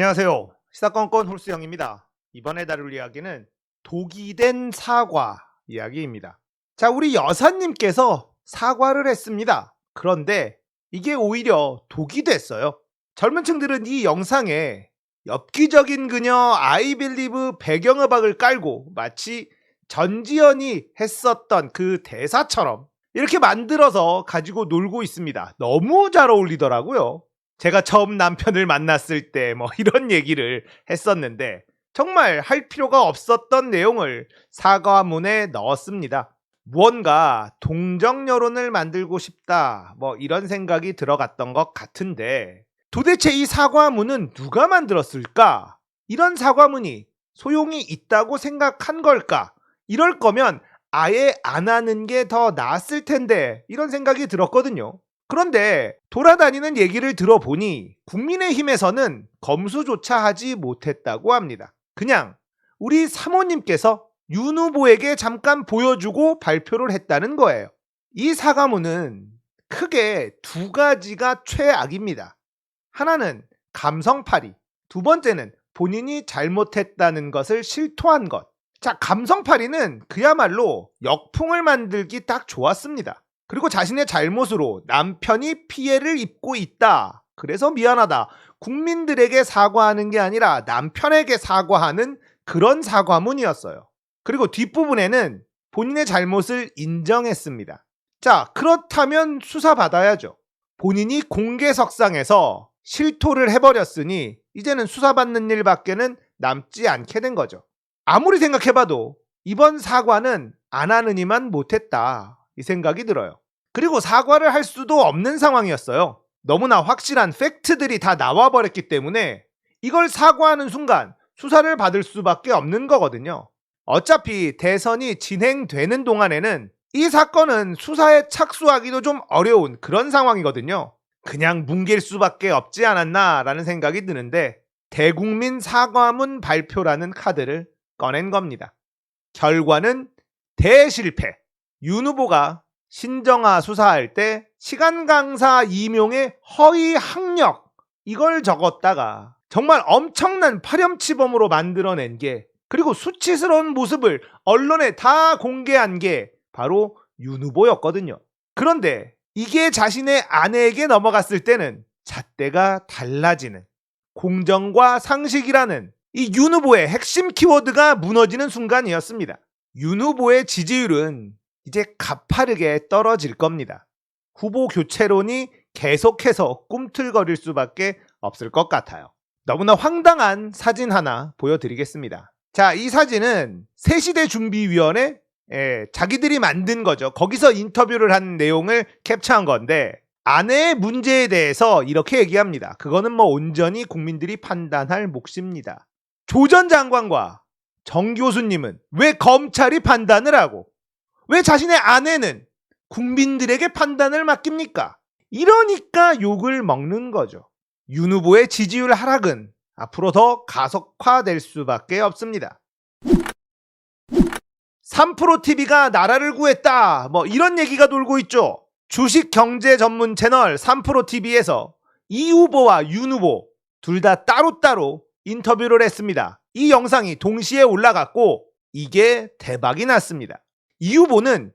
안녕하세요. 시사건건 홀수영입니다. 이번에 다룰 이야기는 독이 된 사과 이야기입니다. 자, 우리 여사님께서 사과를 했습니다. 그런데 이게 오히려 독이 됐어요. 젊은 층들은 이 영상에 엽기적인 그녀 I believe 배경음악을 깔고 마치 전지현이 했었던 그 대사처럼 이렇게 만들어서 가지고 놀고 있습니다. 너무 잘 어울리더라고요. 제가 처음 남편을 만났을 때 이런 얘기를 했었는데 정말 할 필요가 없었던 내용을 사과문에 넣었습니다. 무언가 동정 여론을 만들고 싶다 이런 생각이 들어갔던 것 같은데 도대체 이 사과문은 누가 만들었을까? 이런 사과문이 소용이 있다고 생각한 걸까? 이럴 거면 아예 안 하는 게 더 나았을 텐데 이런 생각이 들었거든요. 그런데 돌아다니는 얘기를 들어보니 국민의힘에서는 검수조차 하지 못했다고 합니다. 그냥 우리 사모님께서 윤 후보에게 잠깐 보여주고 발표를 했다는 거예요. 이 사과문은 크게 두 가지가 최악입니다. 하나는 감성팔이, 두 번째는 본인이 잘못했다는 것을 실토한 것. 자, 감성팔이는 그야말로 역풍을 만들기 딱 좋았습니다. 그리고 자신의 잘못으로 남편이 피해를 입고 있다. 그래서 미안하다. 국민들에게 사과하는 게 아니라 남편에게 사과하는 그런 사과문이었어요. 그리고 뒷부분에는 본인의 잘못을 인정했습니다. 자, 그렇다면 수사받아야죠. 본인이 공개석상에서 실토를 해버렸으니 이제는 수사받는 일밖에는 남지 않게 된 거죠. 아무리 생각해봐도 이번 사과는 안 하느니만 못했다. 이 생각이 들어요. 그리고 사과를 할 수도 없는 상황이었어요. 너무나 확실한 팩트들이 다 나와버렸기 때문에 이걸 사과하는 순간 수사를 받을 수밖에 없는 거거든요. 어차피 대선이 진행되는 동안에는 이 사건은 수사에 착수하기도 좀 어려운 그런 상황이거든요. 그냥 뭉갤 수밖에 없지 않았나 라는 생각이 드는데 대국민 사과문 발표라는 카드를 꺼낸 겁니다. 결과는 대실패. 윤 후보가 신정아 수사할 때 시간 강사 임용의 허위 학력 이걸 적었다가 정말 엄청난 파렴치범으로 만들어낸 게 그리고 수치스러운 모습을 언론에 다 공개한 게 바로 윤 후보였거든요. 그런데 이게 자신의 아내에게 넘어갔을 때는 잣대가 달라지는 공정과 상식이라는 이 윤 후보의 핵심 키워드가 무너지는 순간이었습니다. 윤 후보의 지지율은 이제 가파르게 떨어질 겁니다. 후보 교체론이 계속해서 꿈틀거릴 수밖에 없을 것 같아요. 너무나 황당한 사진 하나 보여드리겠습니다. 자, 이 사진은 새시대 준비위원회 자기들이 만든 거죠. 거기서 인터뷰를 한 내용을 캡처한 건데 아내의 문제에 대해서 이렇게 얘기합니다. 그거는 온전히 국민들이 판단할 몫입니다. 조 전 장관과 정 교수님은 왜 검찰이 판단을 하고 왜 자신의 아내는 국민들에게 판단을 맡깁니까? 이러니까 욕을 먹는 거죠. 윤 후보의 지지율 하락은 앞으로 더 가속화될 수밖에 없습니다. 3프로TV가 나라를 구했다. 이런 얘기가 돌고 있죠. 주식 경제 전문 채널 3프로TV에서 이 후보와 윤 후보 둘 다 따로따로 인터뷰를 했습니다. 이 영상이 동시에 올라갔고 이게 대박이 났습니다. 이 후보는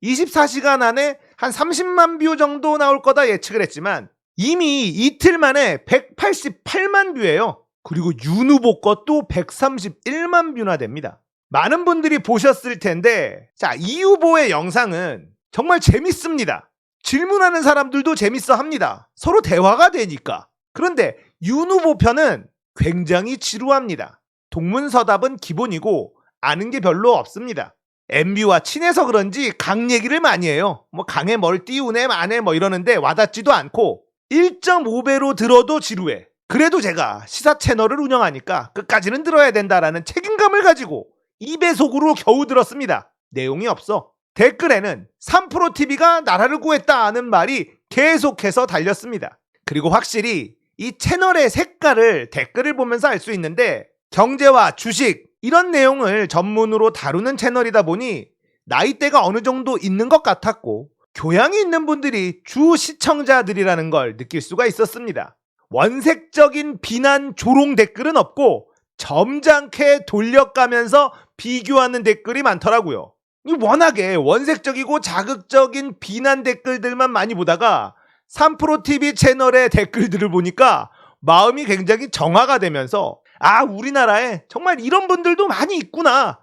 24시간 안에 한 30만 뷰 정도 나올 거다 예측을 했지만 이미 이틀 만에 188만 뷰예요. 그리고 윤 후보 것도 131만 뷰나 됩니다. 많은 분들이 보셨을 텐데 자, 이 후보의 영상은 정말 재밌습니다. 질문하는 사람들도 재밌어 합니다. 서로 대화가 되니까. 그런데 윤 후보 편은 굉장히 지루합니다. 동문서답은 기본이고 아는 게 별로 없습니다. MB와 친해서 그런지 강 얘기를 많이 해요. 강에 뭘 띄우네 마네 이러는데 와닿지도 않고 1.5배로 들어도 지루해. 그래도 제가 시사 채널을 운영하니까 끝까지는 들어야 된다라는 책임감을 가지고 2배속으로 겨우 들었습니다. 내용이 없어. 댓글에는 3프로TV가 나라를 구했다는 말이 계속해서 달렸습니다. 그리고 확실히 이 채널의 색깔을 댓글을 보면서 알 수 있는데 경제와 주식 이런 내용을 전문으로 다루는 채널이다 보니 나이대가 어느 정도 있는 것 같았고 교양이 있는 분들이 주 시청자들이라는 걸 느낄 수가 있었습니다. 원색적인 비난 조롱 댓글은 없고 점잖게 돌려가면서 비교하는 댓글이 많더라고요. 워낙에 원색적이고 자극적인 비난 댓글들만 많이 보다가 3프로TV 채널의 댓글들을 보니까 마음이 굉장히 정화가 되면서 아, 우리나라에 정말 이런 분들도 많이 있구나.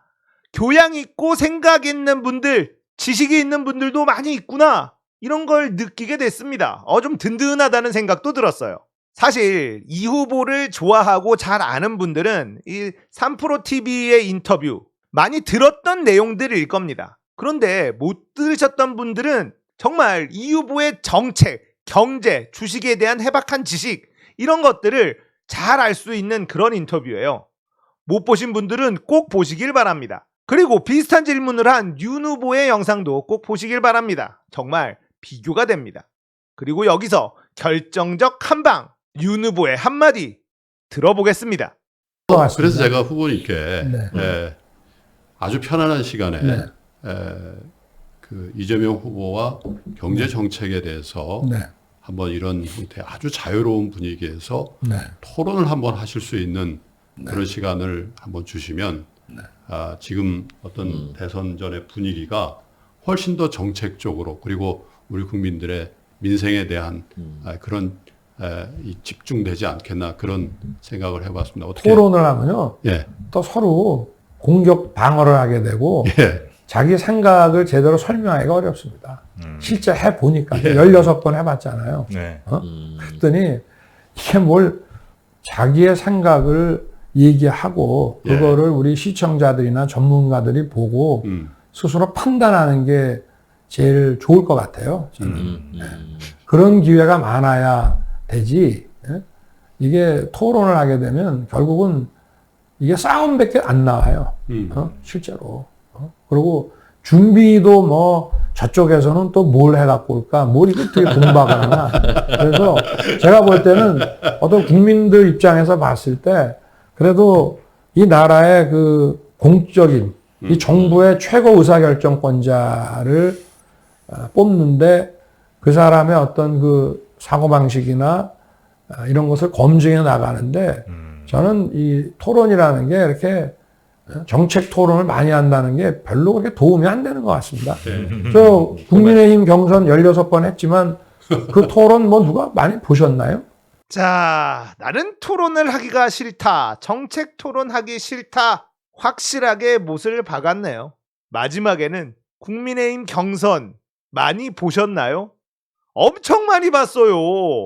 교양 있고 생각 있는 분들, 지식이 있는 분들도 많이 있구나. 이런 걸 느끼게 됐습니다. 좀 든든하다는 생각도 들었어요. 사실 이 후보를 좋아하고 잘 아는 분들은 이 3프로TV의 인터뷰 많이 들었던 내용들일 겁니다. 그런데 못 들으셨던 분들은 정말 이 후보의 정책, 경제, 주식에 대한 해박한 지식 이런 것들을 잘 알 수 있는 그런 인터뷰예요. 못 보신 분들은 꼭 보시길 바랍니다. 그리고 비슷한 질문을 한 윤 후보의 영상도 꼭 보시길 바랍니다. 정말 비교가 됩니다. 그리고 여기서 결정적 한방 윤 후보의 한마디 들어보겠습니다. 그래서 제가 후보님께 아주 편안한 시간에 그 이재명 후보와 경제 정책에 대해서 한번 이런 형태 아주 자유로운 분위기에서 토론을 한번 하실 수 있는 그런 시간을 한번 주시면 지금 어떤 대선 전의 분위기가 훨씬 더 정책적으로 그리고 우리 국민들의 민생에 대한 그런 집중되지 않겠나 그런 생각을 해봤습니다. 어떻게 토론을 하면요, 또 서로 공격 방어를 하게 되고 자기 생각을 제대로 설명하기가 어렵습니다. 실제 해보니까 16번 해봤잖아요. 그랬더니 이게 뭘 자기의 생각을 얘기하고 그거를 우리 시청자들이나 전문가들이 보고 스스로 판단하는 게 제일 좋을 것 같아요. 저는. 그런 기회가 많아야 되지. 이게 토론을 하게 되면 결국은 이게 싸움밖에 안 나와요. 실제로. 그리고 준비도 뭐 저쪽에서는 또 뭘 해갖고 올까? 뭘 이렇게 공부하고 하나. 그래서 제가 볼 때는 어떤 국민들 입장에서 봤을 때 그래도 이 나라의 그 공적인 이 정부의 최고 의사결정권자를 뽑는데 그 사람의 어떤 그 사고방식이나 이런 것을 검증해 나가는데 저는 이 토론이라는 게 이렇게 정책 토론을 많이 한다는 게 별로 그렇게 도움이 안 되는 것 같습니다. 저 국민의힘 경선 16번 했지만 그 토론 뭐 누가 많이 보셨나요? 자, 나는 토론을 하기가 싫다. 정책 토론하기 싫다. 확실하게 못을 박았네요. 마지막에는 국민의힘 경선 많이 보셨나요? 엄청 많이 봤어요.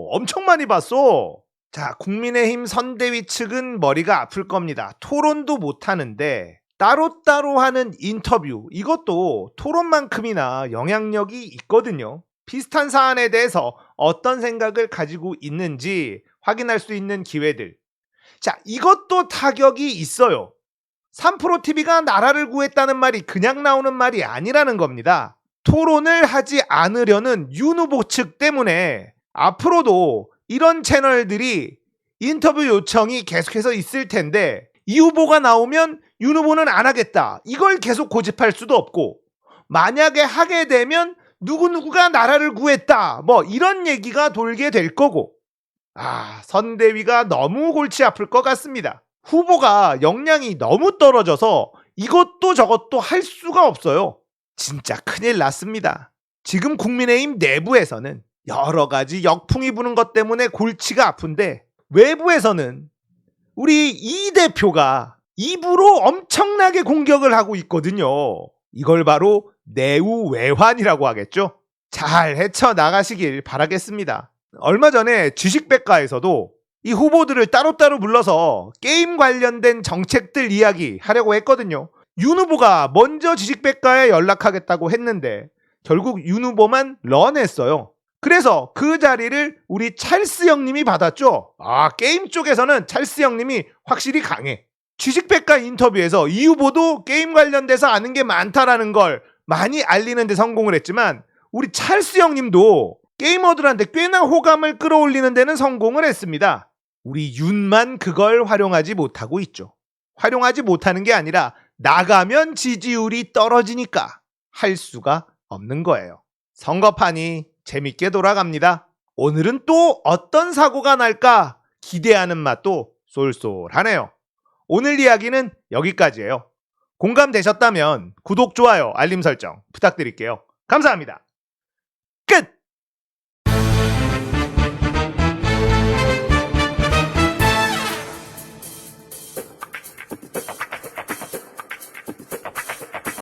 엄청 많이 봤어. 자, 국민의힘 선대위 측은 머리가 아플 겁니다. 토론도 못하는데 따로따로 하는 인터뷰 이것도 토론만큼이나 영향력이 있거든요. 비슷한 사안에 대해서 어떤 생각을 가지고 있는지 확인할 수 있는 기회들. 자, 이것도 타격이 있어요. 3프로TV가 나라를 구했다는 말이 그냥 나오는 말이 아니라는 겁니다. 토론을 하지 않으려는 윤 후보 측 때문에 앞으로도 이런 채널들이 인터뷰 요청이 계속해서 있을 텐데 이 후보가 나오면 윤 후보는 안 하겠다. 이걸 계속 고집할 수도 없고 만약에 하게 되면 누구누구가 나라를 구했다. 뭐 이런 얘기가 돌게 될 거고 선대위가 너무 골치 아플 것 같습니다. 후보가 역량이 너무 떨어져서 이것도 저것도 할 수가 없어요. 진짜 큰일 났습니다. 지금 국민의힘 내부에서는 여러 가지 역풍이 부는 것 때문에 골치가 아픈데 외부에서는 우리 이 대표가 입으로 엄청나게 공격을 하고 있거든요. 이걸 바로 내우외환이라고 하겠죠. 잘 헤쳐나가시길 바라겠습니다. 얼마 전에 주식백과에서도 이 후보들을 따로따로 불러서 게임 관련된 정책들 이야기 하려고 했거든요. 윤 후보가 먼저 주식백과에 연락하겠다고 했는데 결국 윤 후보만 런했어요. 그래서 그 자리를 우리 찰스 형님이 받았죠. 게임 쪽에서는 찰스 형님이 확실히 강해. 주식백과 인터뷰에서 이 후보도 게임 관련돼서 아는 게 많다라는 걸 많이 알리는 데 성공을 했지만 우리 찰스 형님도 게이머들한테 꽤나 호감을 끌어올리는 데는 성공을 했습니다. 우리 윤만 그걸 활용하지 못하고 있죠. 활용하지 못하는 게 아니라 나가면 지지율이 떨어지니까 할 수가 없는 거예요. 선거판이 재밌게 돌아갑니다. 오늘은 또 어떤 사고가 날까 기대하는 맛도 쏠쏠하네요. 오늘 이야기는 여기까지예요. 공감되셨다면 구독, 좋아요, 알림 설정 부탁드릴게요. 감사합니다. 끝!